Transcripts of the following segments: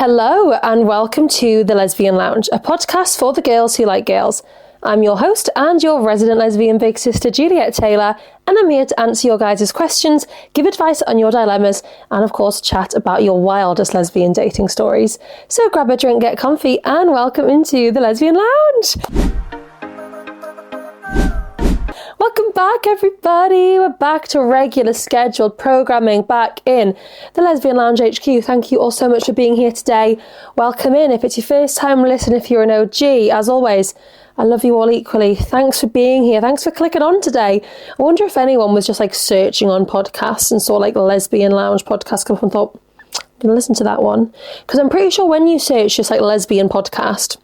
Hello and welcome to the Lesbian Lounge, a podcast for the girls who like girls. I'm your host and your resident lesbian big sister, Juliet Taylor, and I'm here to answer your guys' questions, give advice on your dilemmas, and of course chat about your wildest lesbian dating stories. So grab a drink, get comfy, and welcome into the Lesbian Lounge! Welcome back, everybody. We're back to regular scheduled programming back in the Lesbian Lounge HQ. Thank you all so much for being here today. Welcome in. If it's your first time, listen. If you're an OG, as always, I love you all equally. Thanks for being here. Thanks for clicking on today. I wonder if anyone was just like searching on podcasts and saw like Lesbian Lounge podcast come up and thought, I'm going to listen to that one. Because I'm pretty sure when you search just like lesbian podcast,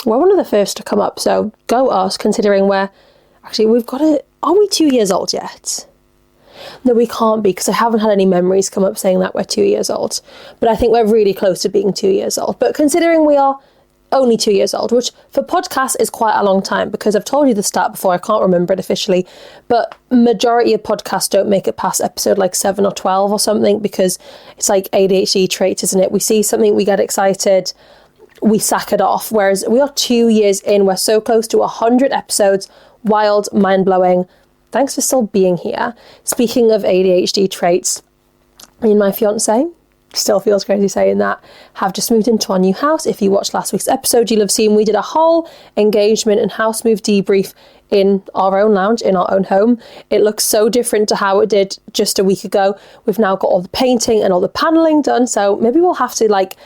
we're one of the first to come up. So go us, considering actually, we've got it. Are we 2 years old yet? No, we can't be, because I haven't had any memories come up saying that we're 2 years old. But I think we're really close to being 2 years old. But considering we are only 2 years old, which for podcasts is quite a long time, because I've told you the stat before, I can't remember it officially, but majority of podcasts don't make it past episode like 7 or 12 or something, because it's like ADHD traits, isn't it? We see something, we get excited, we sack it off. Whereas we are 2 years in, we're so close to 100 episodes. Wild, mind-blowing. Thanks for still being here. Speaking of ADHD traits, me and my fiance, still feels crazy saying that, have just moved into our new house. If you watched last week's episode, you'll have seen we did a whole engagement and house move debrief in our own lounge, in our own home. It looks so different to how it did just a week ago. We've now got all the painting and all the paneling done, so maybe we'll have to like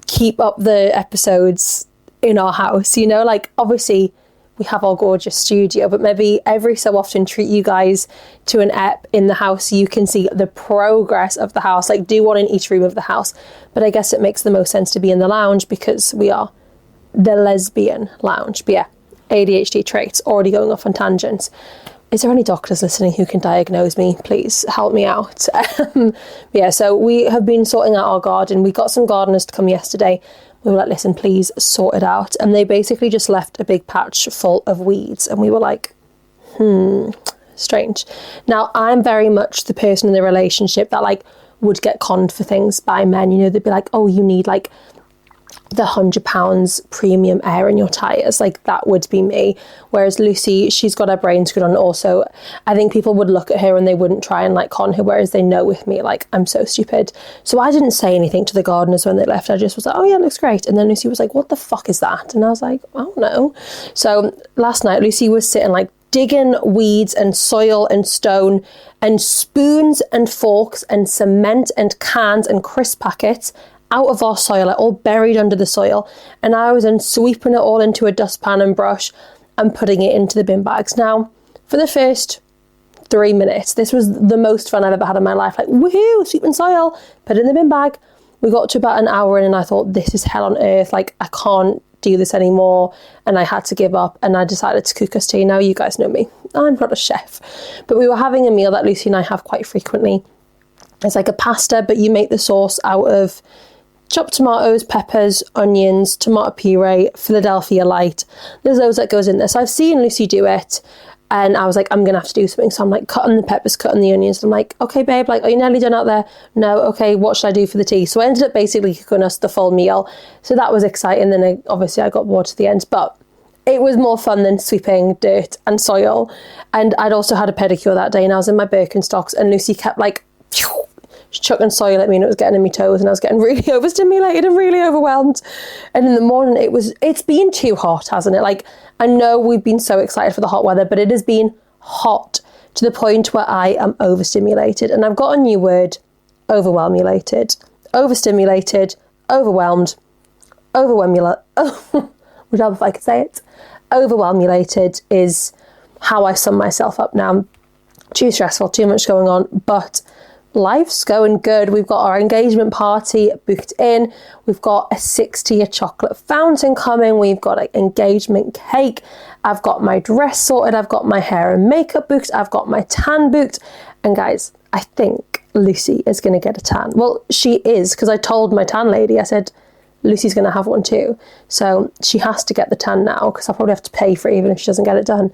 keep up the episodes in our house, you know, like obviously we have our gorgeous studio, but maybe every so often treat you guys to an ep in the house so you can see the progress of the house, like do one in each room of the house. But I guess it makes the most sense to be in the lounge because we are the Lesbian Lounge. But yeah, ADHD traits, already going off on tangents. Is there any doctors listening who can diagnose me? Please help me out. Yeah, so we have been sorting out our garden. We got some gardeners to come yesterday. We were like, listen, please sort it out. And they basically just left a big patch full of weeds. And we were like, strange. Now, I'm very much the person in the relationship that like would get conned for things by men. You know, they'd be like, oh, you need like the £100 premium air in your tyres. Like that would be me. Whereas Lucy, she's got her brain screwed on also. I think people would look at her and they wouldn't try and like con her, whereas they know with me, like I'm so stupid. So I didn't say anything to the gardeners when they left. I just was like, oh yeah, it looks great. And then Lucy was like, what the fuck is that? And I was like, I don't know. So last night Lucy was sitting like digging weeds and soil and stone and spoons and forks and cement and cans and crisp packets out of our soil, like all buried under the soil. And I was then sweeping it all into a dustpan and brush and putting it into the bin bags. Now, for the first 3 minutes, this was the most fun I've ever had in my life. Like, woohoo, sweeping soil, put it in the bin bag. We got to about an hour in and I thought, this is hell on earth. Like, I can't do this anymore. And I had to give up and I decided to cook us tea. Now, you guys know me. I'm not a chef. But we were having a meal that Lucy and I have quite frequently. It's like a pasta, but you make the sauce out of chopped tomatoes, peppers, onions, tomato puree, Philadelphia light. There's those that goes in there. So I've seen Lucy do it and I was like, I'm going to have to do something. So I'm like cutting the peppers, cutting the onions. I'm like, okay, babe, like, are you nearly done out there? No. Okay, what should I do for the tea? So I ended up basically cooking us the full meal. So that was exciting. Then obviously I got bored to the end, but it was more fun than sweeping dirt and soil. And I'd also had a pedicure that day and I was in my Birkenstocks and Lucy kept like chucking soil at me and it was getting in my toes and I was getting really overstimulated and really overwhelmed. And in the morning it's been too hot, hasn't it? Like, I know we've been so excited for the hot weather, but it has been hot to the point where I am overstimulated. And I've got a new word, overwhelmulated, overstimulated, overwhelmed, would help if I could say it. Overwhelmulated is how I sum myself up now. Too stressful, too much going on, but life's going good. We've got our engagement party booked in. We've got a 6-tier chocolate fountain coming. We've got an engagement cake. I've got my dress sorted. I've got my hair and makeup booked. I've got my tan booked. And guys, I think Lucy is going to get a tan. Well, she is, because I told my tan lady, I said, Lucy's going to have one too. So she has to get the tan now because I'll probably have to pay for it even if she doesn't get it done.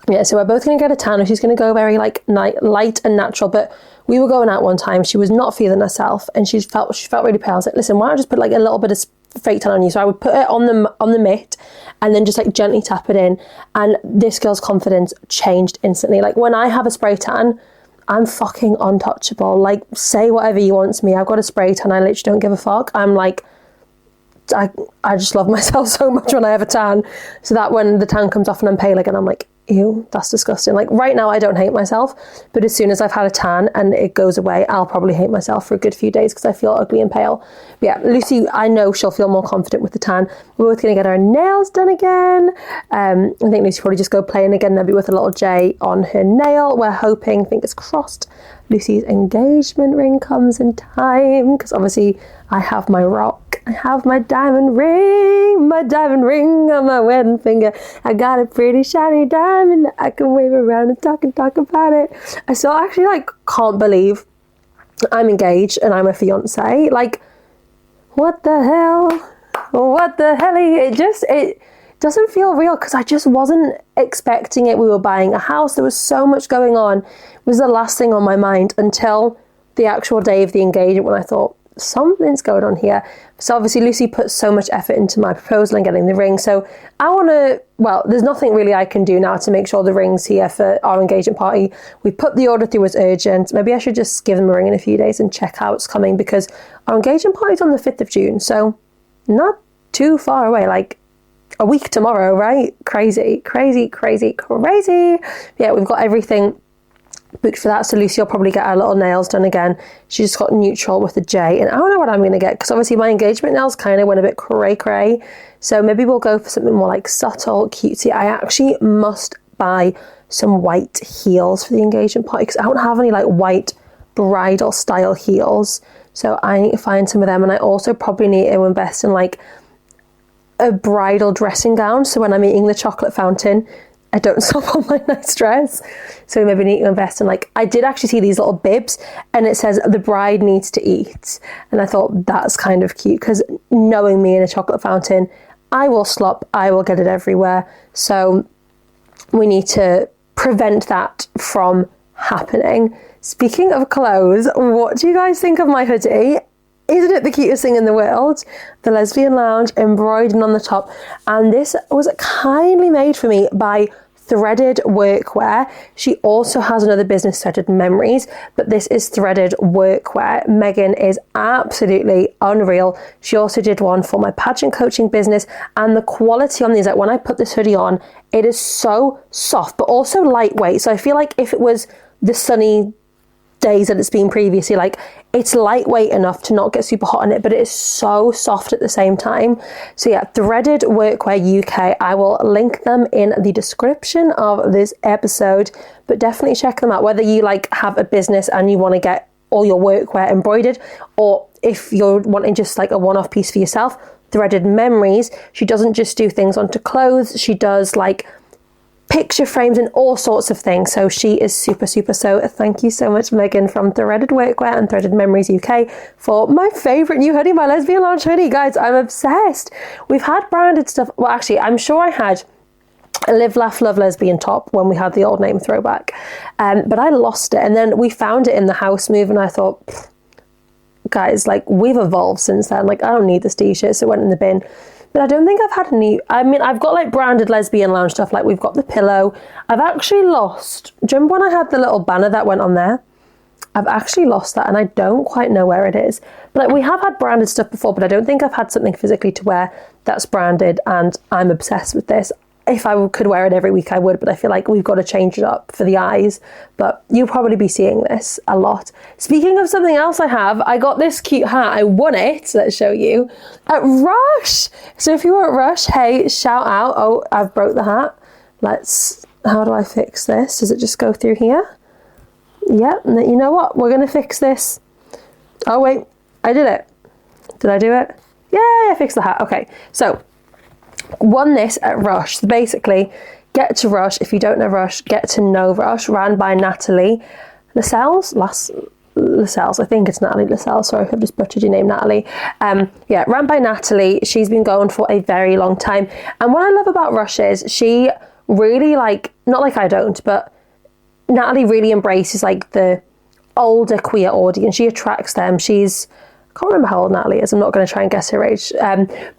Yeah, so we're both going to get a tan. She's going to go very like light and natural, but we were going out one time. She was not feeling herself and she felt really pale. I was like, listen, why don't I just put like a little bit of fake tan on you? So I would put it on the mitt and then just like gently tap it in. And this girl's confidence changed instantly. Like when I have a spray tan, I'm fucking untouchable. Like say whatever you want to me. I've got a spray tan. I literally don't give a fuck. I'm like, I just love myself so much when I have a tan. So that when the tan comes off and I'm pale again, I'm like, ew, that's disgusting. Like right now I don't hate myself, but as soon as I've had a tan and it goes away, I'll probably hate myself for a good few days because I feel ugly and pale. But yeah, Lucy, I know she'll feel more confident with the tan. We're both going to get our nails done again. I think Lucy probably just go playing again, maybe with a little J on her nail. We're hoping, fingers crossed, Lucy's engagement ring comes in time because obviously I have my rock. I have my diamond ring on my wedding finger. I got a pretty shiny diamond that I can wave around and talk about it. I still actually like can't believe I'm engaged and I'm a fiance. Like, what the hell? It doesn't feel real because I just wasn't expecting it. We were buying a house. There was so much going on. It was the last thing on my mind until the actual day of the engagement when I thought, something's going on here. So obviously Lucy put so much effort into my proposal and getting the ring. So there's nothing really I can do now to make sure the ring's here for our engagement party. We put the order through as urgent. Maybe I should just give them a ring in a few days and check how it's coming because our engagement party's on the 5th of June. So not too far away, like a week tomorrow, right? Crazy. Yeah, we've got everything booked for that. So Lucy will probably get her little nails done again. She just got neutral with a J and I don't know what I'm going to get because obviously my engagement nails kind of went a bit cray. So maybe we'll go for something more like subtle, cutesy. I actually must buy some white heels for the engagement party because I don't have any like white bridal style heels. So I need to find some of them, and I also probably need to invest in like a bridal dressing gown. So when I'm eating the chocolate fountain, I don't stop on my nice dress. So maybe need to invest in like, I did actually see these little bibs and it says the bride needs to eat. And I thought that's kind of cute because knowing me in a chocolate fountain, I will slop, I will get it everywhere. So we need to prevent that from happening. Speaking of clothes, what do you guys think of my hoodie? Isn't it the cutest thing in the world? The Lesbian Lounge embroidered on the top. And this was kindly made for me by Threaded Workwear. She also has another business, Threaded Memories, but this is Threaded Workwear. Megan is absolutely unreal. She also did one for my pageant coaching business, and the quality on these, like when I put this hoodie on, it is so soft, but also lightweight. So I feel like if it was the sunny days that it's been previously, like it's lightweight enough to not get super hot on it, but it is so soft at the same time. So yeah, Threaded Workwear UK. I will link them in the description of this episode, but definitely check them out, whether you like have a business and you want to get all your workwear embroidered, or if you're wanting just like a one-off piece for yourself. Threaded Memories, she doesn't just do things onto clothes, she does like picture frames and all sorts of things. So she is super. So thank you so much, Megan, from Threaded Workwear and Threaded Memories UK for my favourite new hoodie, my Lesbian Lounge hoodie. Guys, I'm obsessed. We've had branded stuff. Well, actually, I'm sure I had a Live, Laugh, Love Lesbian top when we had the old name throwback. But I lost it. And then we found it in the house move and I thought, guys, like we've evolved since then. Like I don't need this t-shirt, so it went in the bin. But I don't think I've had any. I mean, I've got like branded Lesbian Lounge stuff, like we've got the pillow. I've actually lost, do you remember when I had the little banner that went on there? I've actually lost that and I don't quite know where it is. But like we have had branded stuff before, but I don't think I've had something physically to wear that's branded, and I'm obsessed with this. If I could wear it every week, I would, but I feel like we've got to change it up for the eyes. But you'll probably be seeing this a lot. Speaking of something else I got this cute hat. I won it, let's show you, at Rush. So if you were at Rush, hey, shout out. Oh, I've broke the hat. How do I fix this? Does it just go through here? Yeah, you know what? We're going to fix this. Oh, wait, I did it. Did I do it? Yeah, I fixed the hat. Okay, so won this at Rush. So basically, get to Rush. If you don't know Rush, get to know Rush. Ran by Natalie Lascelles. I think it's Natalie Lascelles. Sorry if I've just butchered your name, Natalie. Yeah, ran by Natalie. She's been going for a very long time. And what I love about Rush is she really like, not like I don't, but Natalie really embraces like the older queer audience. She attracts them. I can't remember how old Natalie is. I'm not going to try and guess her age.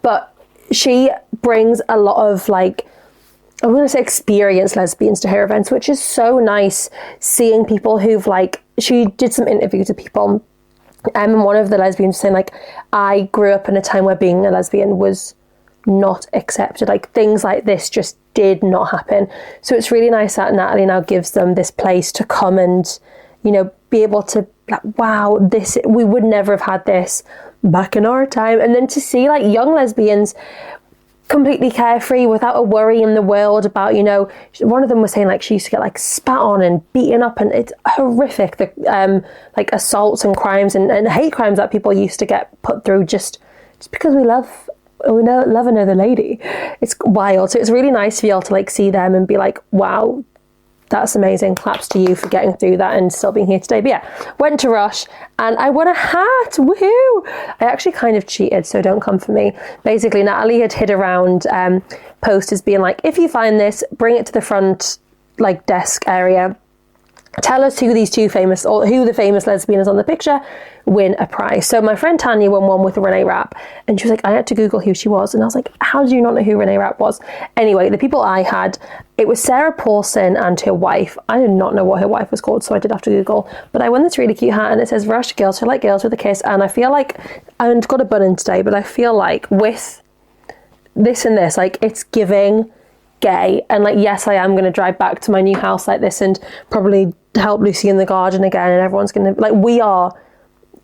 But she brings a lot of like, I'm going to say experienced lesbians to her events, which is so nice seeing people who've like, she did some interviews with people. And one of the lesbians saying like, I grew up in a time where being a lesbian was not accepted. Like things like this just did not happen. So it's really nice that Natalie now gives them this place to come and, you know, be able to like, wow, we would never have had this back in our time. And then to see like young lesbians completely carefree without a worry in the world about, you know, one of them was saying like she used to get like spat on and beaten up, and it's horrific, the like assaults and crimes and hate crimes that people used to get put through just because we love another lady. It's wild. So it's really nice to be able to like see them and be like, wow, that's amazing. Claps to you for getting through that and still being here today. But yeah, went to Rush and I won a hat. Woohoo! I actually kind of cheated, so don't come for me. Basically, Natalie had hid around posters being like, if you find this, bring it to the front like desk area. Tell us who the famous lesbian is on the picture, win a prize. So my friend Tanya won one with Renee Rapp, and she was like, I had to Google who she was. And I was like, how do you not know who Renee Rapp was? Anyway, the people I had, it was Sarah Paulson and her wife. I did not know what her wife was called, so I did have to Google. But I won this really cute hat, and it says Rush Girls Who Like Girls with a Kiss. And I feel like, I haven't got a bun in today, but I feel like with this and this, like it's giving gay. And like, yes, I am going to drive back to my new house like this and probably help Lucy in the garden again, and everyone's going to like, we are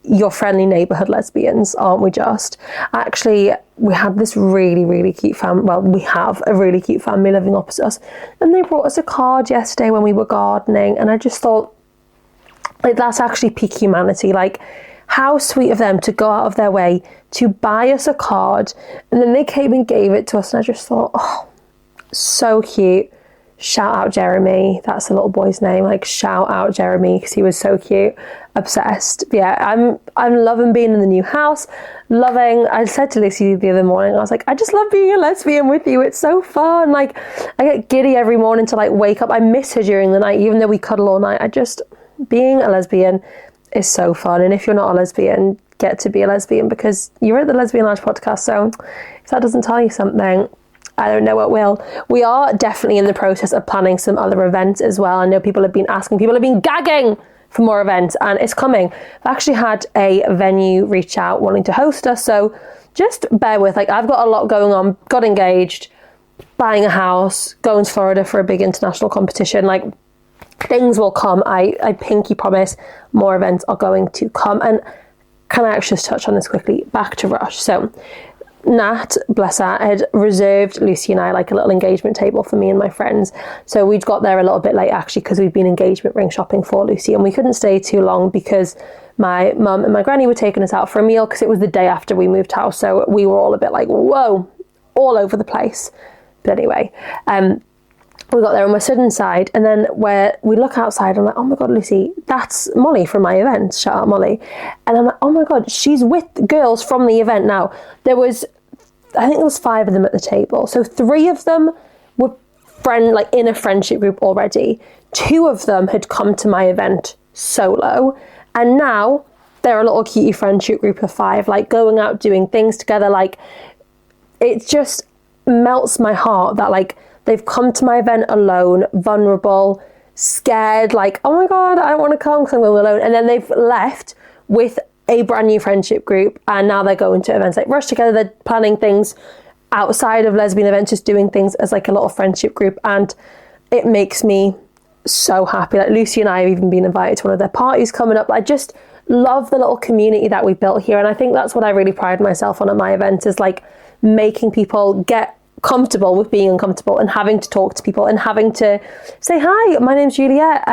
your friendly neighborhood lesbians, aren't we? Just actually, we had this really cute family. Well, we have a really cute family living opposite us, and they brought us a card yesterday when we were gardening, and I just thought like that's actually peak humanity. Like how sweet of them to go out of their way to buy us a card, and then they came and gave it to us, and I just thought, oh, so cute. Shout out Jeremy, that's the little boy's name. Like shout out Jeremy because he was so cute. Obsessed. Yeah, I'm loving being in the new house. I said to Lucy the other morning, I was like, I just love being a lesbian with you. It's so fun. Like I get giddy every morning to like wake up. I miss her during the night, even though we cuddle all night. Being a lesbian is so fun. And if you're not a lesbian, get to be a lesbian because you're at the Lesbian Lounge podcast. So if that doesn't tell you something, I don't know what will. We are definitely in the process of planning some other events as well. I know people have been gagging for more events, and it's coming. I've actually had a venue reach out wanting to host us, so just bear with. Like I've got a lot going on, got engaged, buying a house, going to Florida for a big international competition. Like things will come. I pinky promise more events are going to come. And can I actually just touch on this quickly? Back to Rush. So Nat, bless her, had reserved Lucy and I like a little engagement table for me and my friends. So we'd got there a little bit late actually because we'd been engagement ring shopping for Lucy, and we couldn't stay too long because my mum and my granny were taking us out for a meal because it was the day after we moved house. So we were all a bit like, whoa, all over the place. But anyway, we got there and we're stood inside, and then where we look outside, I'm like, oh my God, Lucy, that's Molly from my event. Shout out Molly. And I'm like, oh my God, she's with girls from the event now. I think there was 5 of them at the table. So 3 of them were in a friendship group already. 2 of them had come to my event solo. And now they're a little cutie friendship group of 5, like going out doing things together. Like it just melts my heart that like they've come to my event alone, vulnerable, scared, like, oh my God, I don't want to come because I'm going alone. And then they've left with a brand new friendship group, and now they're going to events like Rush together. They're planning things outside of lesbian events, just doing things as like a little friendship group, and it makes me so happy. Like Lucy and I have even been invited to one of their parties coming up. I just love the little community that we built here, and I think that's what I really pride myself on at my event, is like making people get comfortable with being uncomfortable and having to talk to people and having to say, hi, my name's Juliet,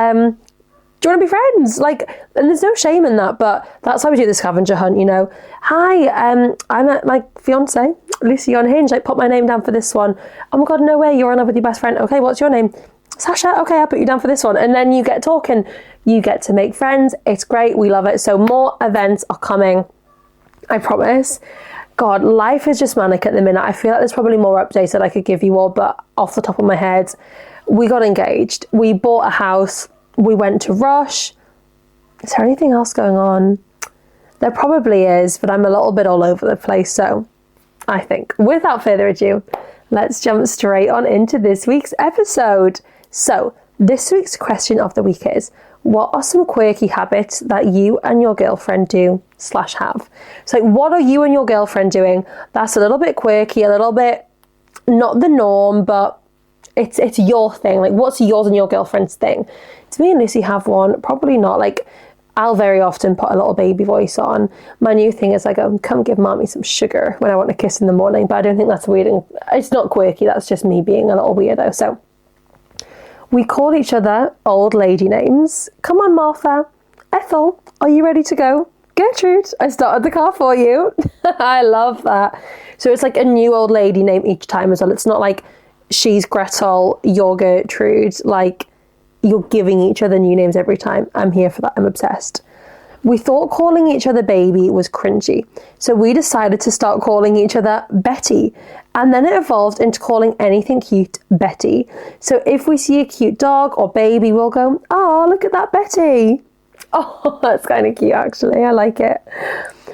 do you want to be friends? Like, and there's no shame in that, but that's how we do the scavenger hunt, you know. Hi, I'm at my fiance, Lucy on Hinge. Like, put my name down for this one. Oh my God, no way, you're in love with your best friend. Okay, what's your name? Sasha. Okay, I'll put you down for this one. And then you get talking, you get to make friends. It's great, we love it. So more events are coming, I promise. God, life is just manic at the minute. I feel like there's probably more updates that I could give you all, but off the top of my head, we got engaged. We bought a house. We went to Rush. Is there anything else going on? There probably is, but I'm a little bit all over the place. So I think without further ado, let's jump straight on into this week's episode. So this week's question of the week is, what are some quirky habits that you and your girlfriend do / have? So like, what are you and your girlfriend doing that's a little bit quirky, a little bit not the norm, but it's your thing? Like, what's yours and your girlfriend's thing? To me and Lucy have one, probably not. Like, I'll very often put a little baby voice on. My new thing is I go, come give mommy some sugar when I want to kiss in the morning, but I don't think that's weird. And it's not quirky, that's just me being a little weirdo. So we call each other old lady names. Come on, Martha. Ethel, are you ready to go? Gertrude, I started the car for you. I love that. So it's like a new old lady name each time as well. It's not like she's Gretel, you're Gertrude. Like, you're giving each other new names every time. I'm here for that. I'm obsessed. We thought calling each other baby was cringy, so we decided to start calling each other Betty, and then it evolved into calling anything cute Betty. So if we see a cute dog or baby, we'll go, oh, look at that Betty. Oh, that's kind of cute actually. I like it.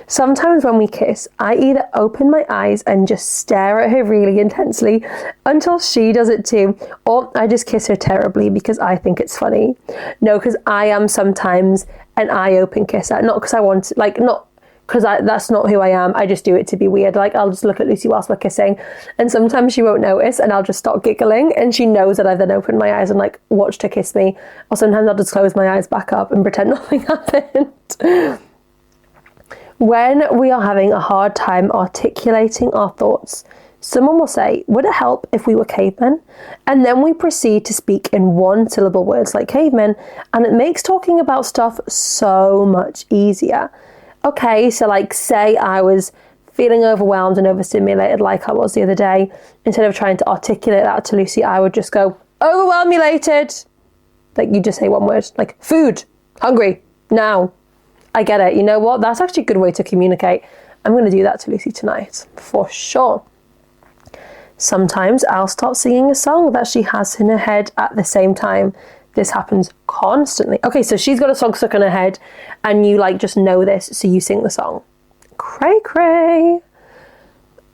Sometimes when we kiss, I either open my eyes and just stare at her really intensely until she does it too, or I just kiss her terribly because I think it's funny. No, because I am sometimes an eye-open kisser. Not because I want to, like, not because that's not who I am. I just do it to be weird. Like, I'll just look at Lucy whilst we're kissing, and sometimes she won't notice, and I'll just start giggling, and she knows that I've then opened my eyes and, like, watched her kiss me. Or sometimes I'll just close my eyes back up and pretend nothing happened. When we are having a hard time articulating our thoughts, someone will say, would it help if we were cavemen? And then we proceed to speak in one-syllable words like cavemen, and it makes talking about stuff so much easier. Okay, so like, say I was feeling overwhelmed and overstimulated like I was the other day. Instead of trying to articulate that to Lucy, I would just go, overwhelmulated. Like, you just say one word, like food, hungry, now. I get it. You know what? That's actually a good way to communicate. I'm going to do that to Lucy tonight, for sure. Sometimes I'll start singing a song that she has in her head at the same time. This happens constantly. Okay, so she's got a song stuck in her head and you like just know this, so you sing the song. Cray cray.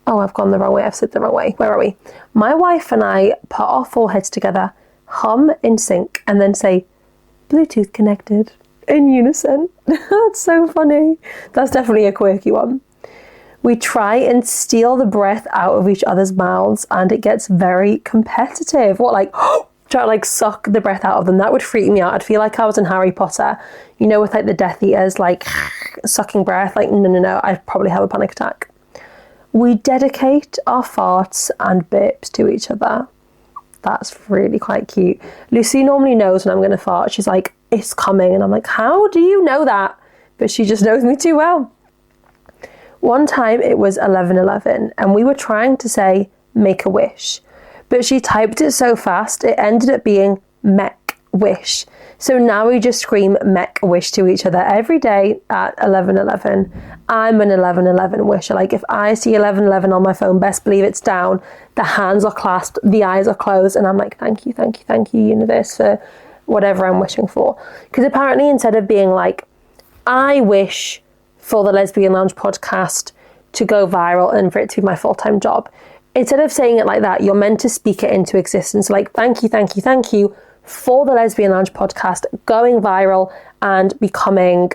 Oh, I've gone the wrong way. I've said the wrong way. Where are we? My wife and I put our foreheads together, hum in sync, and then say, Bluetooth connected. In unison. That's so funny. That's definitely a quirky one. We try and steal the breath out of each other's mouths and it gets very competitive. What, like, try to like suck the breath out of them? That would freak me out. I'd feel like I was in Harry Potter, you know, with like the Death Eaters, like sucking breath. Like, no, I'd probably have a panic attack. We dedicate our farts and burps to each other. That's really quite cute. Lucy normally knows when I'm going to fart. She's like, it's coming. And I'm like, how do you know that? But she just knows me too well. One time it was 11:11 and we were trying to say, make a wish. But she typed it so fast, it ended up being mech wish. So now we just scream mech wish to each other every day at 11:11. I'm an 11:11 wisher. Like, if I see 11:11 on my phone, best believe it's down. The hands are clasped, the eyes are closed, and I'm like, thank you, universe, for whatever I'm wishing for. Because apparently instead of being like, I wish for the Lesbian Lounge podcast to go viral and for it to be my full-time job, instead of saying it like that, you're meant to speak it into existence. Like, thank you for the Lesbian Lounge podcast going viral and becoming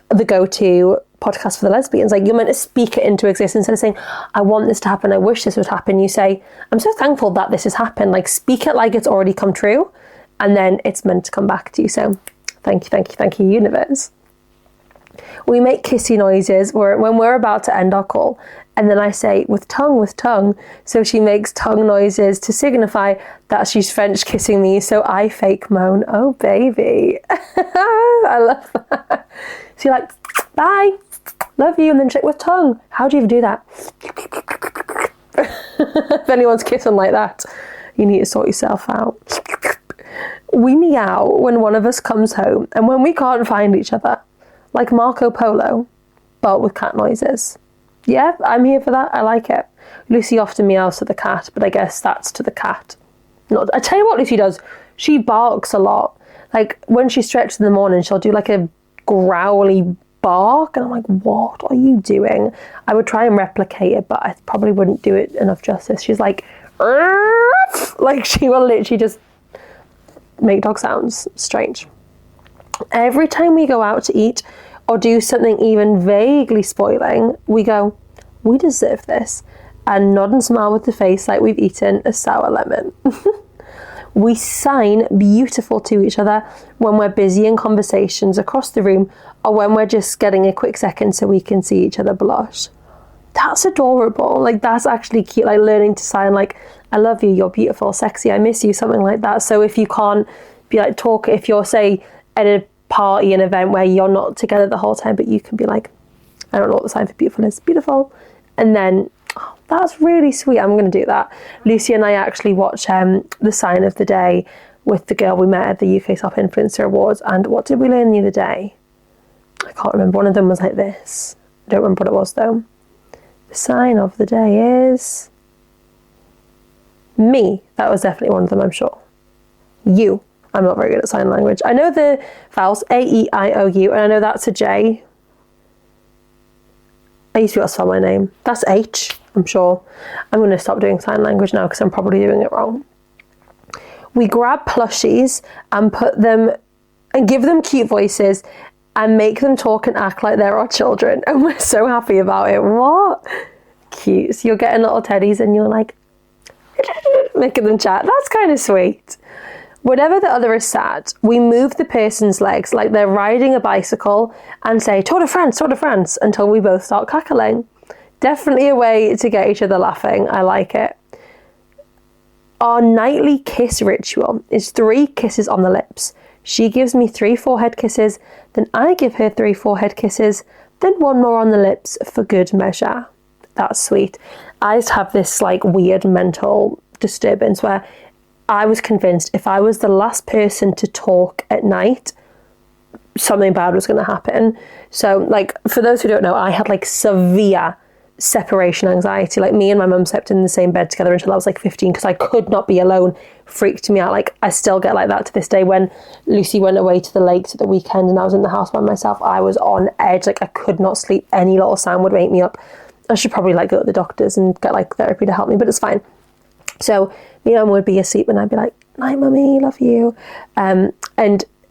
the go-to podcast for the lesbians. Like, you're meant to speak it into existence instead of saying, I want this to happen, I wish this would happen. You say, I'm so thankful that this has happened. Like, speak it like it's already come true, and then it's meant to come back to you. So thank you, universe. We make kissy noises when we're about to end our call, and then I say, with tongue. So she makes tongue noises to signify that she's French kissing me. So I fake moan, oh baby. I love that. So you're like, bye, love you, and then check with tongue. How do you even do that? If anyone's kissing like that, you need to sort yourself out. We meow when one of us comes home and when we can't find each other, like Marco Polo, but with cat noises. Yeah, I'm here for that. I like it. Lucy often meows to the cat, but I guess that's to the cat. Not. I tell you what Lucy does. She barks a lot. Like, when she stretches in the morning, she'll do like a growly bark, and I'm like, what are you doing? I would try and replicate it, but I probably wouldn't do it enough justice. She's like, "Arf!" Like, she will literally just make dog sounds. Strange. Every time we go out to eat or do something even vaguely spoiling, we go, we deserve this, and nod and smile with the face like we've eaten a sour lemon. We sign beautiful to each other when we're busy in conversations across the room, or when we're just getting a quick second so we can see each other blush. That's adorable. Like, that's actually cute. Like, learning to sign like, I love you, you're beautiful, sexy, I miss you, something like that. So if you can't be like, talk, if you're, say, at a party, an event where you're not together the whole time, but you can be like, I don't know what the sign for beautiful is, beautiful. And then, oh, that's really sweet. I'm going to do that. Lucy and I actually watch the sign of the day with the girl we met at the UK Top Influencer Awards. And what did we learn the other day? I can't remember. One of them was like this. I don't remember what it was though. The sign of the day is me. That was definitely one of them, I'm sure. You. I'm not very good at sign language. I know the vowels, A-E-I-O-U, and I know that's a J. I used to be able to spell my name. That's H, I'm sure. I'm going to stop doing sign language now because I'm probably doing it wrong. We grab plushies and put them and give them cute voices and make them talk and act like they're our children. And we're so happy about it. What? Cute. So you're getting little teddies and you're like, making them chat. That's kind of sweet. Whenever the other is sad, we move the person's legs like they're riding a bicycle and say, Tour de France, until we both start cackling. Definitely a way to get each other laughing. I like it. Our nightly kiss ritual is 3 kisses on the lips. She gives me 3 forehead kisses, then I give her 3 forehead kisses, then 1 more on the lips for good measure. That's sweet. I used to have this like weird mental disturbance where I was convinced if I was the last person to talk at night, something bad was going to happen. So, like, for those who don't know, I had like severe separation anxiety. Like, me and my mum slept in the same bed together until I was like 15 because I could not be alone. Freaked me out. Like, I still get like that to this day. When Lucy went away to the lakes at the weekend and I was in the house by myself, I was on edge. Like, I could not sleep. Any little sound would wake me up. I should probably like go to the doctors and get like therapy to help me, but it's fine. So me and Mum would be asleep and I'd be like, night mummy, love you. And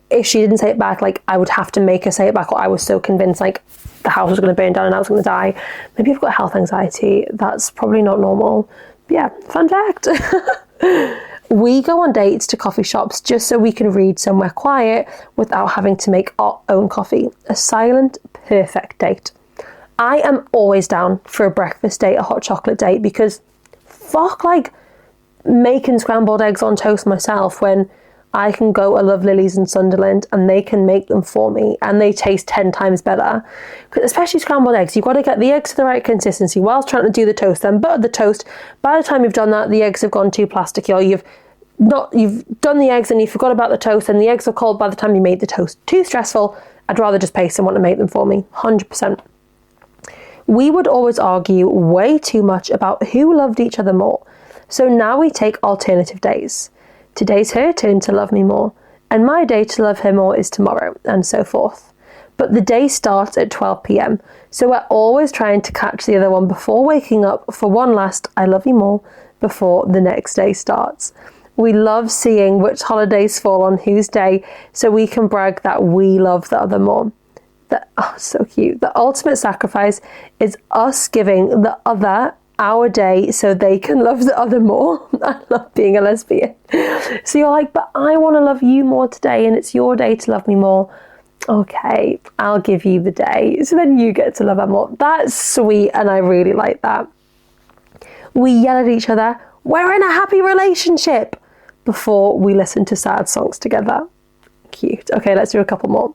if she didn't say it back, like, I would have to make her say it back, or I was so convinced like the house was going to burn down and I was going to die. Maybe I've got health anxiety. That's probably not normal. Yeah, fun fact. We go on dates to coffee shops just so we can read somewhere quiet without having to make our own coffee. A silent, perfect date. I am always down for a breakfast date, a hot chocolate date, because fuck, like, making scrambled eggs on toast myself when I can go, I love Lily's in Sunderland and they can make them for me and they taste 10 times better. Especially scrambled eggs, you've got to get the eggs to the right consistency whilst trying to do the toast, then butter the toast. By the time you've done that, the eggs have gone too plasticky, or you've done the eggs and you forgot about the toast and the eggs are cold by the time you made the toast. Too stressful. I'd rather just pay someone to make them for me. 100%. We would always argue way too much about who loved each other more. So now we take alternative days. Today's her turn to love me more, and my day to love her more is tomorrow, and so forth. But the day starts at 12 p.m, so we're always trying to catch the other one before waking up for one last I love you more before the next day starts. We love seeing which holidays fall on whose day, so we can brag that we love the other more. So cute. The ultimate sacrifice is us giving the other our day so they can love the other more. I love being a lesbian. So you're like, but I want to love you more today and it's your day to love me more. Okay, I'll give you the day. So then you get to love her more. That's sweet and I really like that. We yell at each other, we're in a happy relationship, before we listen to sad songs together. Cute. Okay, let's do a couple more.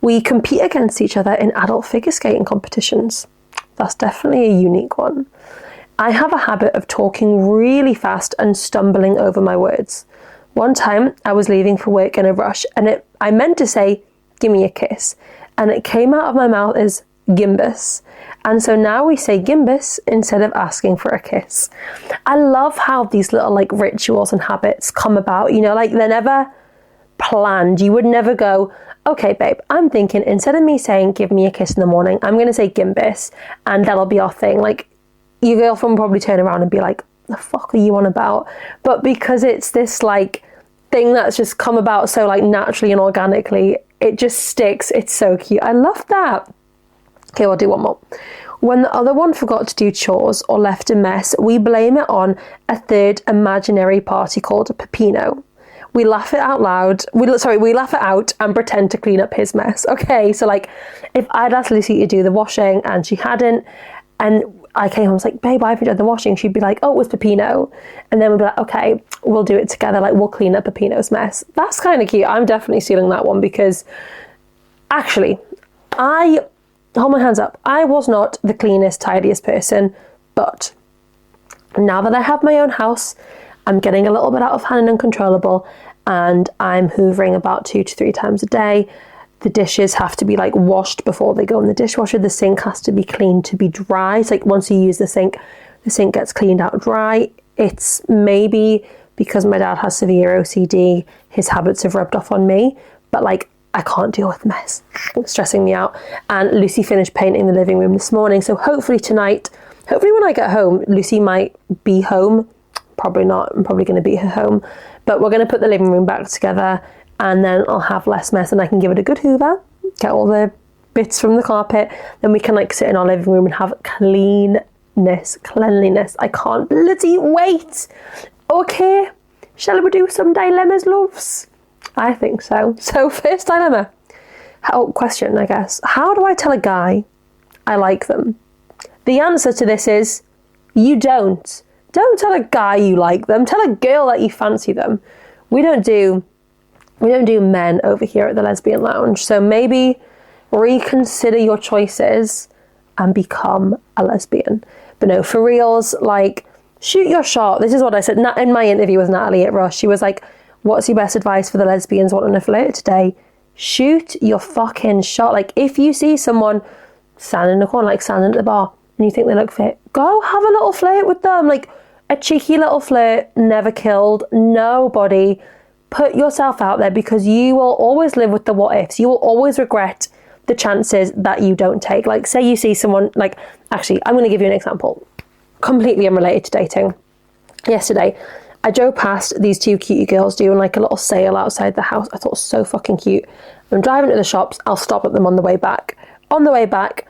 We compete against each other in adult figure skating competitions. That's definitely a unique one. I have a habit of talking really fast and stumbling over my words. One time I was leaving for work in a rush and I meant to say, give me a kiss. And it came out of my mouth as gimbus. And so now we say gimbus instead of asking for a kiss. I love how these little like rituals and habits come about, you know, like they're never planned. You would never go, okay, babe, I'm thinking instead of me saying give me a kiss in the morning, I'm going to say gimbus and that'll be our thing. Like your girlfriend will probably turn around and be like, the fuck are you on about? But because it's this like thing that's just come about so like naturally and organically, it just sticks. It's so cute. I love that. Okay, we'll do one more. When the other one forgot to do chores or left a mess, we blame it on a third imaginary party called Peppino. We laugh it out loud. We laugh it out and pretend to clean up his mess. Okay, so like if I'd asked Lucy to do the washing and she hadn't, and I came home and was like, babe, I haven't done the washing. She'd be like, oh, it was Peppino. And then we'd be like, okay, we'll do it together. Like we'll clean up Peppino's mess. That's kind of cute. I'm definitely stealing that one because actually, hold my hands up. I was not the cleanest, tidiest person, but now that I have my own house, I'm getting a little bit out of hand and uncontrollable, and I'm hoovering about 2 to 3 times a day. The dishes have to be like washed before they go in the dishwasher. The sink has to be cleaned to be dry. It's like once you use the sink gets cleaned out dry. It's maybe because my dad has severe OCD, his habits have rubbed off on me, but like I can't deal with mess. It's stressing me out. And Lucy finished painting the living room this morning. So hopefully when I get home, Lucy might be home. Probably not. I'm probably going to beat her home. But we're going to put the living room back together and then I'll have less mess and I can give it a good hoover, get all the bits from the carpet. Then we can like sit in our living room and have cleanliness. I can't bloody wait. Okay. Shall we do some dilemmas, loves? I think so. So first dilemma. Question, I guess. How do I tell a guy I like them? The answer to this is you don't. Don't tell a guy you like them. Tell a girl that you fancy them. We don't do men over here at the Lesbian Lounge. So maybe reconsider your choices and become a lesbian. But no, for reals, like shoot your shot. This is what I said in my interview with Natalie at Rush. She was like, what's your best advice for the lesbians wanting to flirt today? Shoot your fucking shot. Like if you see someone standing in the corner, like standing at the bar, and you think they look fit, go have a little flirt with them. Like a cheeky little flirt never killed nobody. Put yourself out there because you will always live with the what ifs. You will always regret the chances that you don't take. Like say you see someone, like actually I'm going to give you an example completely unrelated to dating. Yesterday I drove past these 2 cute girls doing like a little sale outside the house. I thought it was so fucking cute. I'm driving to the shops. I'll stop at them on the way back. On the way back,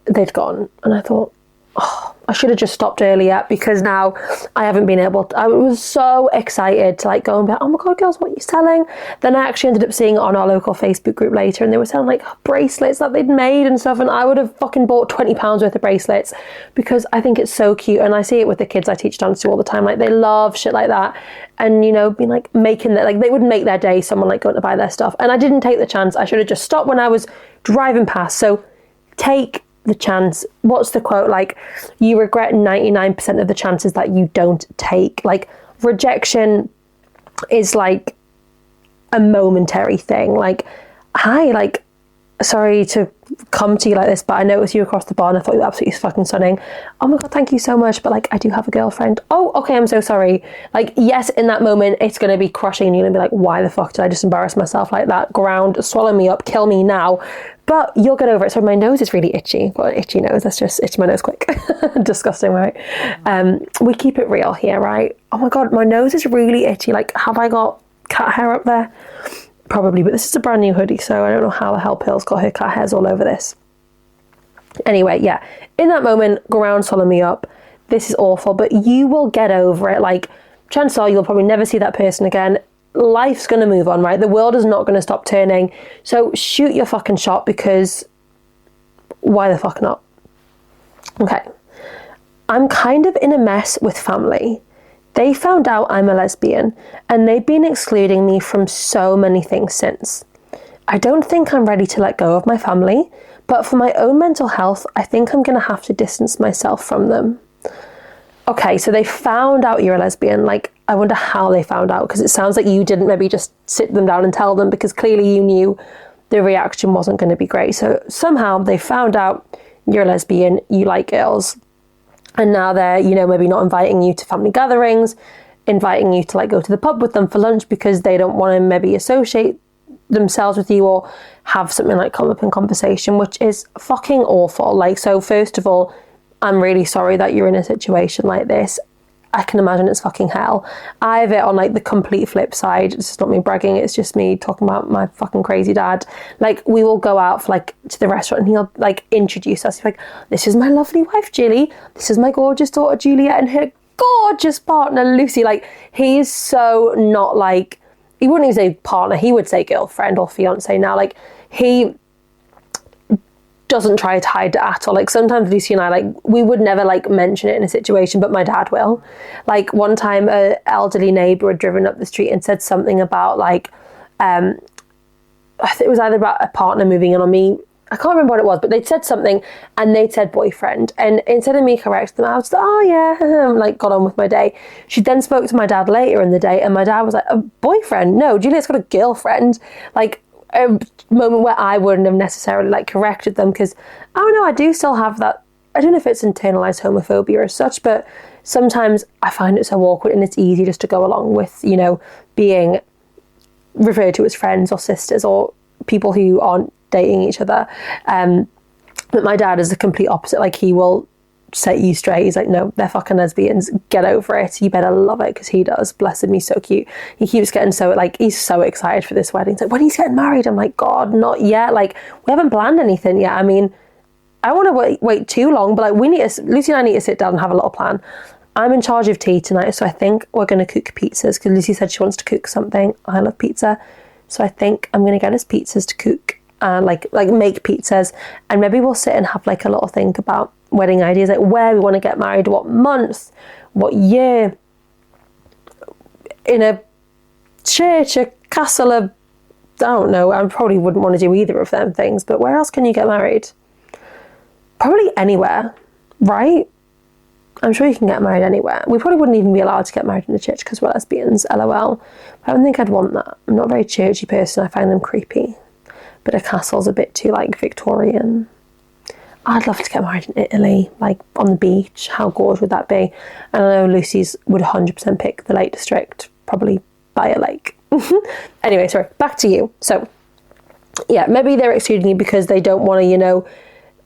they'd gone. And I thought, oh, I should have just stopped earlier because now I haven't been able to. I was so excited to like go and be like, oh my God, girls, what are you selling? Then I actually ended up seeing it on our local Facebook group later and they were selling like bracelets that they'd made and stuff. And I would have fucking bought £20 worth of bracelets because I think it's so cute. And I see it with the kids I teach dance to all the time. Like they love shit like that. And, you know, being like making that, like they would make their day, someone like going to buy their stuff. And I didn't take the chance. I should have just stopped when I was driving past. So take the chance. What's the quote? Like you regret 99% of the chances that you don't take. Like rejection is like a momentary thing. Like, hi, like sorry to come to you like this, but I noticed you across the bar and I thought you were absolutely fucking stunning. Oh my God, thank you so much. But like, I do have a girlfriend. Oh, okay, I'm so sorry. Like, yes, in that moment, it's going to be crushing and you're going to be like, why the fuck did I just embarrass myself like that? Ground, swallow me up, kill me now. But you'll get over it. So my nose is really itchy. I've got an itchy nose. Let's just itch my nose quick. Disgusting, right? We keep it real here, right? Oh my God, my nose is really itchy. Like, have I got cat hair up there? Probably, but this is a brand new hoodie, so I don't know how the hell Pearl's got her cat hairs all over this. Anyway, yeah, in that moment, go around, swallow me up. This is awful, but you will get over it. Like, chances are you'll probably never see that person again. Life's going to move on, right? The world is not going to stop turning. So shoot your fucking shot because why the fuck not? Okay. I'm kind of in a mess with family. They found out I'm a lesbian and they've been excluding me from so many things since. I don't think I'm ready to let go of my family, but for my own mental health, I think I'm going to have to distance myself from them. Okay, so they found out you're a lesbian. Like, I wonder how they found out because it sounds like you didn't maybe just sit them down and tell them because clearly you knew the reaction wasn't going to be great. So somehow they found out you're a lesbian, you like girls, and now they're, you know, maybe not inviting you to family gatherings, inviting you to like go to the pub with them for lunch because they don't want to maybe associate themselves with you or have something like come up in conversation, which is fucking awful. Like, so first of all, I'm really sorry that you're in a situation like this. I can imagine it's fucking hell. I have it on like the complete flip side. It's just not me bragging, it's just me talking about my fucking crazy dad. Like, we will go out for like to the restaurant and he'll like introduce us. He's like, this is my lovely wife Julie, this is my gorgeous daughter Juliet and her gorgeous partner Lucy. Like, he's so not like, he wouldn't even say partner, he would say girlfriend or fiance now. Like, he doesn't try to hide it at all. Like, sometimes Lucy and I, like, we would never like mention it in a situation, but my dad will. Like, one time a elderly neighbour had driven up the street and said something about like I think it was either about a partner moving in on me, I can't remember what it was, but they'd said something and they'd said boyfriend, and instead of me correcting them, I was like, oh yeah, like got on with my day. She then spoke to my dad later in the day and my dad was like, a boyfriend? No, Juliet's got a girlfriend. Like, a moment where I wouldn't have necessarily like corrected them, because I don't know, I do still have that, I don't know if it's internalized homophobia as such, but sometimes I find it so awkward and it's easy just to go along with, you know, being referred to as friends or sisters or people who aren't dating each other. But my dad is the complete opposite. Like, he will set you straight. He's like, no, they're fucking lesbians, get over it, you better love it, because he does. Bless him, he's so cute. He keeps getting so like, he's so excited for this wedding. He's like, when he's getting married? I'm like, God, not yet. Like, we haven't planned anything yet. I mean, I want to wait too long, but like, we need to, Lucy and I need to sit down and have a little plan. I'm in charge of tea tonight, so I think we're going to cook pizzas, because Lucy said she wants to cook something. I love pizza, so I think I'm going to get us pizzas to cook and like make pizzas, and maybe we'll sit and have like a little think about wedding ideas, like where we want to get married, what month, what year, in a church, a castle, I don't know. I probably wouldn't want to do either of them things, but where else can you get married? Probably anywhere, right? I'm sure you can get married anywhere. We probably wouldn't even be allowed to get married in a church because we're lesbians, lol. I don't think I'd want that. I'm not a very churchy person, I find them creepy. But a castle's a bit too like Victorian. I'd love to get married in Italy, like on the beach. How gorgeous would that be? And I know Lucy's would 100% pick the Lake District, probably by a lake. Anyway, sorry, back to you. So, yeah, maybe they're excluding you because they don't want to, you know,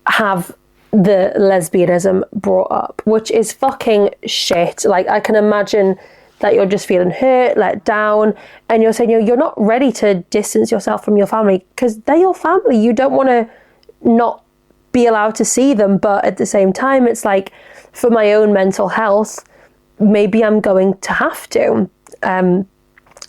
have the lesbianism brought up, which is fucking shit. Like, I can imagine that you're just feeling hurt, let down, and you're saying, you know, you're not ready to distance yourself from your family because they're your family. You don't want to not be allowed to see them, but at the same time, it's like, for my own mental health, maybe I'm going to have to. And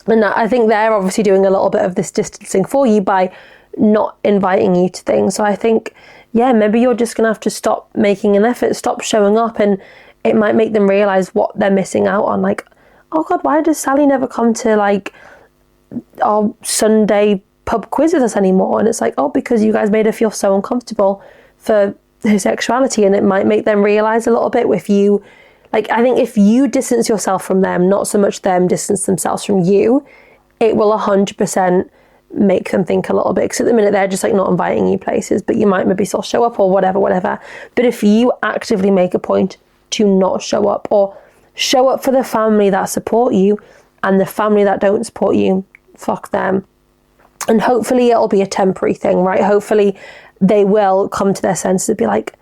I think they're obviously doing a little bit of this distancing for you by not inviting you to things. So I think, yeah, maybe you're just going to have to stop making an effort, stop showing up, and it might make them realise what they're missing out on. Like, oh God, why does Sally never come to like our Sunday pub quiz with us anymore? And it's like, oh, because you guys made her feel so uncomfortable for her sexuality. And it might make them realise a little bit if you, like, I think if you distance yourself from them, not so much them distance themselves from you, it will 100% make them think a little bit, because at the minute they're just like not inviting you places, but you might maybe still show up or whatever. But if you actively make a point to not show up, or show up for the family that support you, and the family that don't support you, fuck them. And hopefully it'll be a temporary thing, right? Hopefully they will come to their senses and be like,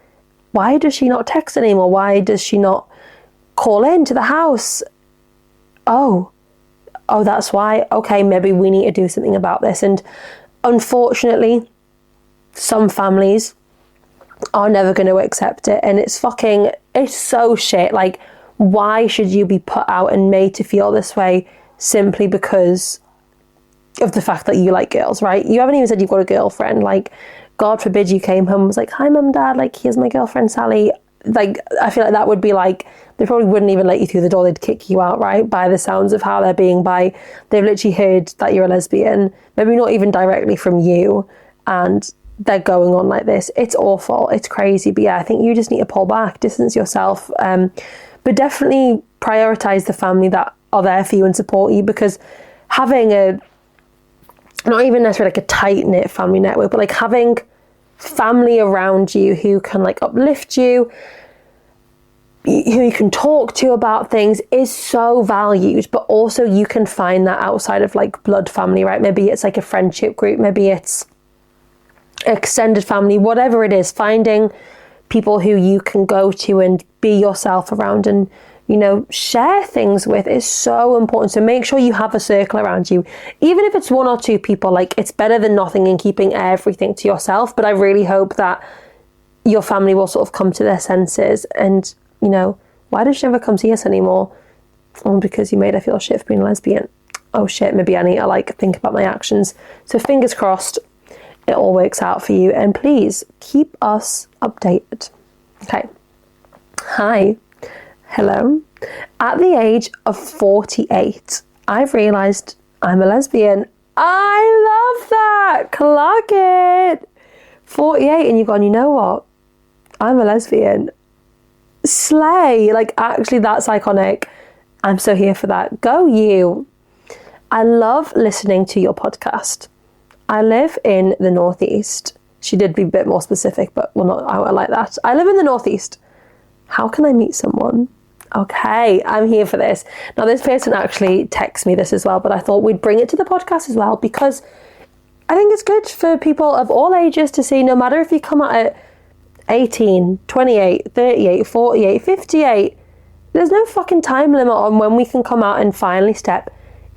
why does she not text anymore? Why does she not call in to the house? Oh, that's why. Okay, maybe we need to do something about this. And unfortunately, some families are never going to accept it. And it's so shit. Like, why should you be put out and made to feel this way simply because of the fact that you like girls, right? You haven't even said you've got a girlfriend. Like, God forbid you came home and was like, hi, mum, dad, like, here's my girlfriend, Sally. Like, I feel like that would be like, they probably wouldn't even let you through the door. They'd kick you out, right? By the sounds of how they're being, they've literally heard that you're a lesbian, maybe not even directly from you, and they're going on like this. It's awful. It's crazy. But yeah, I think you just need to pull back, distance yourself, but definitely prioritize the family that are there for you and support you, because having not even necessarily like a tight-knit family network, but like having family around you who can like uplift you, who you can talk to about things, is so valued. But also you can find that outside of like blood family, right? Maybe it's like a friendship group, maybe it's extended family, whatever it is. Finding people who you can go to and be yourself around and, you know, share things with is so important. So make sure you have a circle around you, even if it's 1 or 2 people. Like, it's better than nothing and keeping everything to yourself. But I really hope that your family will sort of come to their senses and, you know, why does she never come see us anymore? Oh, because you made her feel shit for being a lesbian. Oh shit, maybe I need to like think about my actions. So fingers crossed it all works out for you, and please keep us updated. Okay. Hi. Hello. At the age of 48, I've realised I'm a lesbian. I love that. Clock it. 48 and you've gone, you know what? I'm a lesbian. Slay. Like, actually, that's iconic. I'm so here for that. Go you. I love listening to your podcast. I live in the Northeast. She did be a bit more specific, but well, not I like that. I live in the Northeast. How can I meet someone? Okay, I'm here for this. Now, this person actually texted me this as well, but I thought we'd bring it to the podcast as well, because I think it's good for people of all ages to see, no matter if you come out at 18, 28, 38, 48, 58, there's no fucking time limit on when we can come out and finally step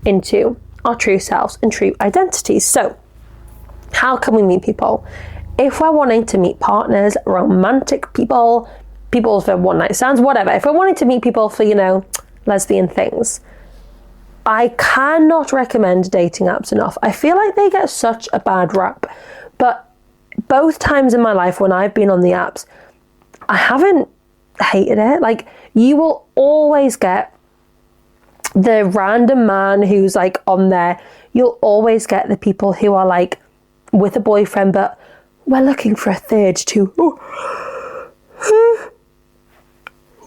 into our true selves and true identities. So, how can we meet people? If we're wanting to meet partners, romantic people for one night stands, whatever, if we're wanting to meet people for, you know, lesbian things, I cannot recommend dating apps enough. I feel like they get such a bad rap, but both times in my life when I've been on the apps, I haven't hated it. Like, you will always get the random man who's like on there. You'll always get the people who are like with a boyfriend, but we're looking for a third too.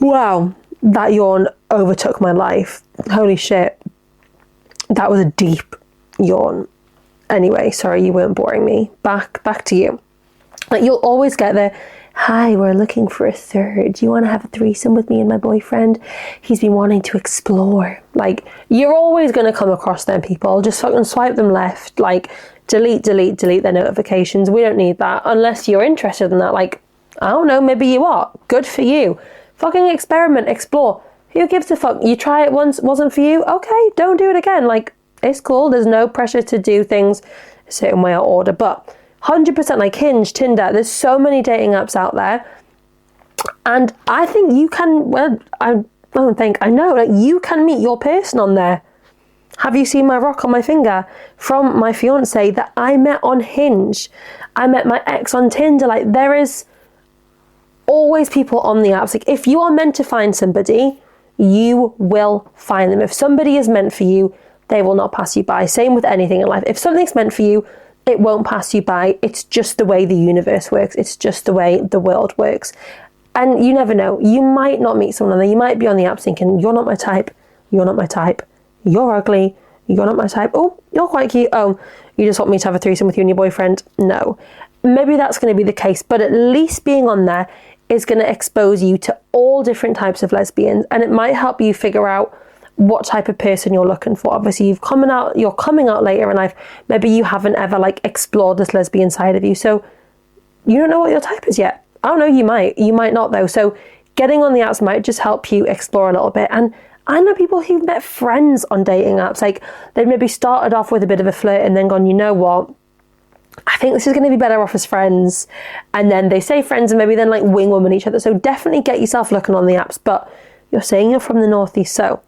Wow, that yawn overtook my life. Holy shit. That was a deep yawn. Anyway, sorry, you weren't boring me. Back to you. Like, you'll always get the, hi, we're looking for a third. Do you want to have a threesome with me and my boyfriend? He's been wanting to explore. Like, you're always going to come across them people. Just fucking swipe them left. Like, delete their notifications. We don't need that unless you're interested in that. Like, I don't know, maybe you are. Good for you. Fucking experiment, explore. Who gives a fuck? You try it once, wasn't for you? Okay, don't do it again. Like, it's cool. There's no pressure to do things a certain way or order. But 100% like Hinge, Tinder, there's so many dating apps out there. And I think you can, well, I know, like, you can meet your person on there. Have you seen my rock on my finger? From my fiance that I met on Hinge. I met my ex on Tinder. Like, there is always people on the apps. Like, if you are meant to find somebody, you will find them. If somebody is meant for you, they will not pass you by. Same with anything in life. If something's meant for you, it won't pass you by. It's just the way the universe works. It's just the way the world works. And you never know. You might not meet someone on there. You might be on the apps thinking, you're not my type. You're not my type. You're ugly. You're not my type. Oh, you're quite cute. Oh, you just want me to have a threesome with you and your boyfriend? No. Maybe that's going to be the case. But at least being on there is going to expose you to all different types of lesbians. And it might help you figure out what type of person you're looking for. Obviously, you're coming out later in life. Maybe you haven't ever like explored this lesbian side of you. So you don't know what your type is yet. I don't know, you might not though. So getting on the apps might just help you explore a little bit. And I know people who've met friends on dating apps. Like, they've maybe started off with a bit of a flirt and then gone, you know what? I think this is going to be better off as friends. And then they say friends and maybe then like wing woman each other. So definitely get yourself looking on the apps. But you're saying you're from the Northeast, so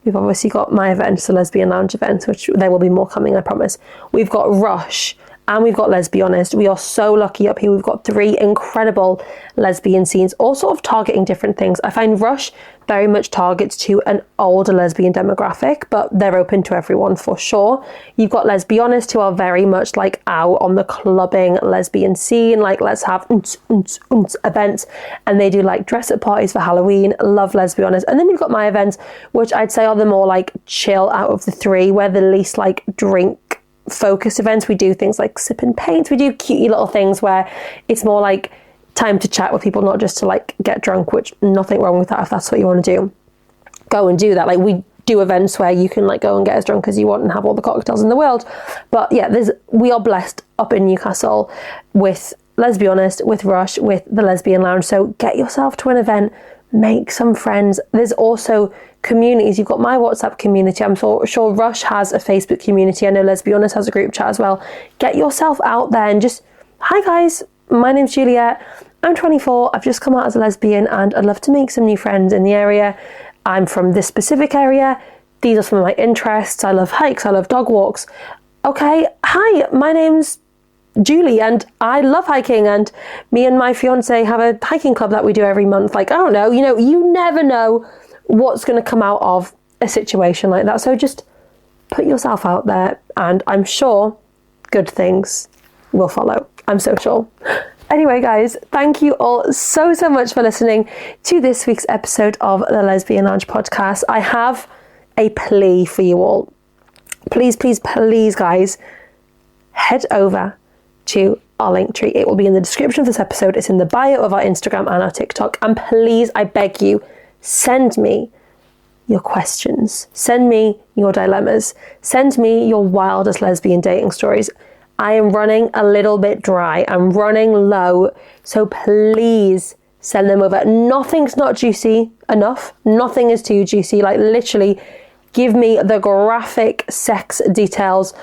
we've obviously got my events, the Lesbian Lounge events, which there will be more coming, I promise. We've got Rush and we've got Let's Be Honest. We are so lucky up here. We've got 3 incredible lesbian scenes, all sort of targeting different things. I find Rush very much targets to an older lesbian demographic, but they're open to everyone for sure. You've got Let's Be Honest, who are very much like out on the clubbing lesbian scene, like let's have events, and they do like dress up parties for Halloween. Love Let's Be Honest. And then you've got my events, which I'd say are the more like chill out of the 3, where the least like drink focused events. We do things like sip and paint. We do cutey little things where it's more like time to chat with people, not just to like get drunk, which nothing wrong with that if that's what you want to do. Go and do that. Like, we do events where you can like go and get as drunk as you want and have all the cocktails in the world. But yeah, we are blessed up in Newcastle with, let's be honest, with Rush, with the Lesbian Lounge. So get yourself to an event, make some friends. There's also communities. You've got my WhatsApp community. I'm sure Rush has a Facebook community. I know Lesbian has a group chat as well. Get yourself out there and just, hi guys, my name's Juliet. I'm 24. I've just come out as a lesbian and I'd love to make some new friends in the area. I'm from this specific area. These are some of my interests. I love hikes. I love dog walks. Okay, hi, my name's Julie and I love hiking, and me and my fiance have a hiking club that we do every month. Like, I don't know, you never know what's going to come out of a situation like that. So just put yourself out there and I'm sure good things will follow. I'm so sure. Anyway, guys, thank you all so much for listening to this week's episode of the Lesbian Lounge podcast. I have a plea for you all. Please, guys, head over to our link tree. It will be in the description of this episode. It's in the bio of our Instagram and our TikTok. And please, I beg you, send me your questions. Send me your dilemmas. Send me your wildest lesbian dating stories. I am running a little bit dry. I'm running low. So please send them over. Nothing's not juicy enough. Nothing is too juicy. Like, literally, give me the graphic sex details,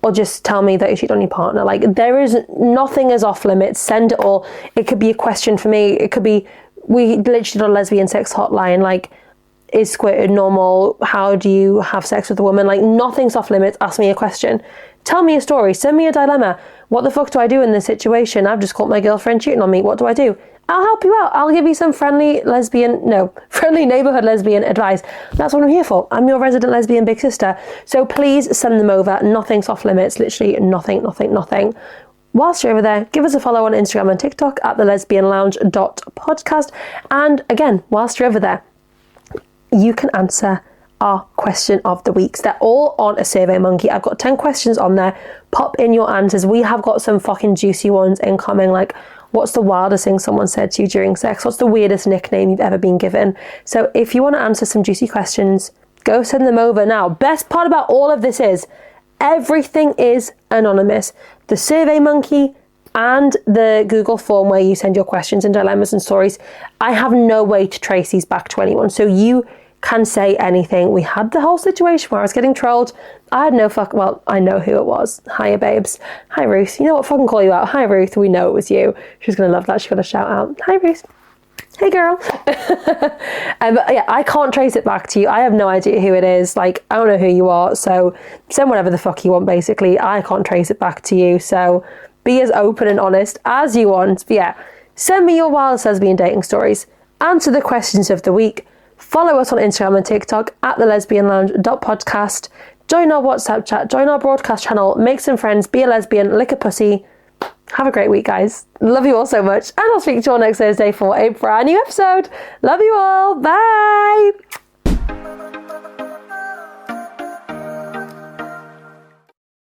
or just tell me that you cheat on your partner. Like, nothing is off limits. Send it all. It could be a question for me. It could be, we literally did a lesbian sex hotline. Like, is squirted normal? How do you have sex with a woman? Like, nothing's off limits. Ask me a question. Tell me a story. Send me a dilemma. What the fuck do I do in this situation? I've just caught my girlfriend cheating on me. What do I do? I'll help you out. I'll give you some friendly neighborhood lesbian advice. That's what I'm here for. I'm your resident lesbian big sister. So please send them over. Nothing's off limits. Literally nothing. Whilst you're over there, give us a follow on Instagram and TikTok at thelesbianlounge.podcast. And again, whilst you're over there, you can answer our question of the weeks. They're all on a Survey Monkey. I've got 10 questions on there. Pop in your answers. We have got some fucking juicy ones incoming, like, what's the wildest thing someone said to you during sex? What's the weirdest nickname you've ever been given? So if you want to answer some juicy questions, go send them over now. Best part about all of this is everything is anonymous. The Survey Monkey and the Google form where you send your questions and dilemmas and stories, I have no way to trace these back to anyone. So you can say anything. We had the whole situation where I was getting trolled. I had no I know who it was. Hiya, babes. Hi, Ruth. You know what? Fucking call you out. Hi, Ruth. We know it was you. She's going to love that. She got a shout out. Hi, Ruth. Hey, girl. But yeah, I can't trace it back to you. I have no idea who it is. Like, I don't know who you are. So send whatever the fuck you want, basically. I can't trace it back to you. So be as open and honest as you want. But yeah, send me your wildest lesbian dating stories. Answer the questions of the week. Follow us on Instagram and TikTok at thelesbianlounge.podcast. Join our WhatsApp chat. Join our broadcast channel. Make some friends. Be a lesbian. Lick a pussy. Have a great week, guys. Love you all so much. And I'll speak to you all next Thursday for a brand new episode. Love you all. Bye.